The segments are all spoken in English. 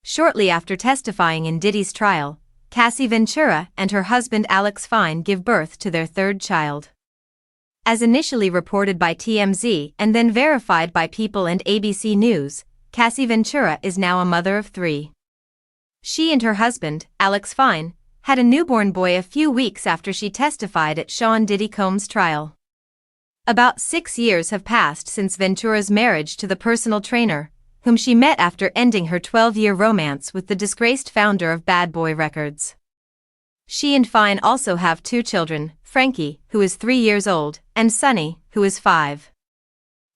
Shortly after testifying in Diddy's trial, Cassie Ventura and her husband Alex Fine give birth to their third child. As initially reported by TMZ and then verified by People and ABC News, Cassie Ventura is now a mother of 3. She and her husband, Alex Fine, had a newborn boy a few weeks after she testified at Sean Diddy Combs' trial. About 6 years have passed since Ventura's marriage to the personal trainer, whom she met after ending her 12-year romance with the disgraced founder of Bad Boy Records. She and Fine also have 2 children, Frankie, who is 3 years old, and Sonny, who is 5.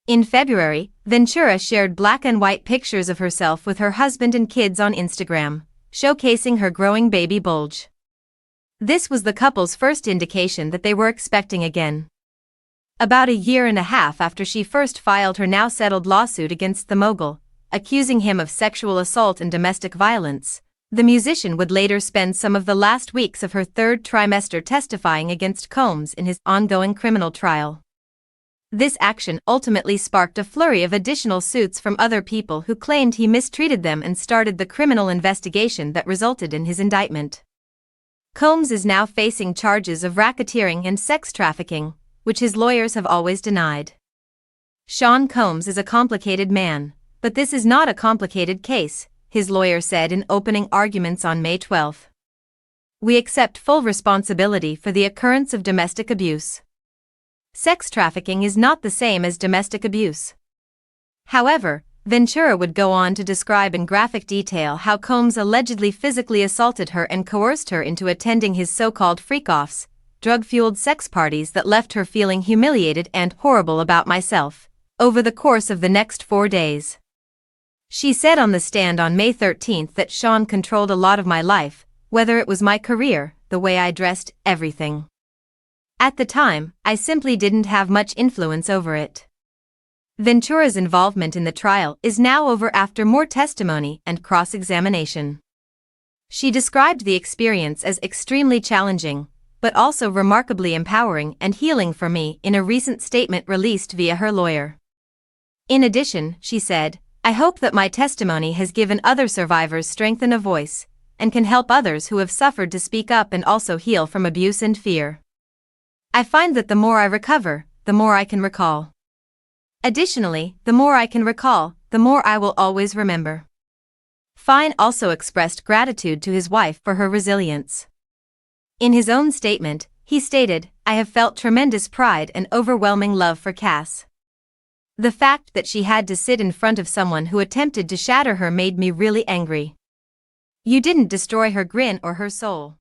In February, Ventura shared black and white pictures of herself with her husband and kids on Instagram, showcasing her growing baby bulge. This was the couple's first indication that they were expecting again. About a year and a half after she first filed her now-settled lawsuit against the mogul, accusing him of sexual assault and domestic violence, the musician would later spend some of the last weeks of her third trimester testifying against Combs in his ongoing criminal trial. This action ultimately sparked a flurry of additional suits from other people who claimed he mistreated them and started the criminal investigation that resulted in his indictment. Combs is now facing charges of racketeering and sex trafficking, which his lawyers have always denied. Sean Combs is a complicated man, but this is not a complicated case, his lawyer said in opening arguments on May 12. We accept full responsibility for the occurrence of domestic abuse. Sex trafficking is not the same as domestic abuse. However, Ventura would go on to describe in graphic detail how Combs allegedly physically assaulted her and coerced her into attending his so-called freak-offs, drug-fueled sex parties that left her feeling humiliated and horrible about myself, over the course of the next 4 days. She said on the stand on May 13 that Sean controlled a lot of my life, whether it was my career, the way I dressed, everything. At the time, I simply didn't have much influence over it. Ventura's involvement in the trial is now over after more testimony and cross-examination. She described the experience as extremely challenging, but also remarkably empowering and healing for me in a recent statement released via her lawyer. In addition, she said, I hope that my testimony has given other survivors strength and a voice, and can help others who have suffered to speak up and also heal from abuse and fear. I find that the more I recover, the more I can recall. Additionally, the more I can recall, the more I will always remember. Fine also expressed gratitude to his wife for her resilience. In his own statement, he stated, I have felt tremendous pride and overwhelming love for Cass. The fact that she had to sit in front of someone who attempted to shatter her made me really angry. You didn't destroy her grin or her soul.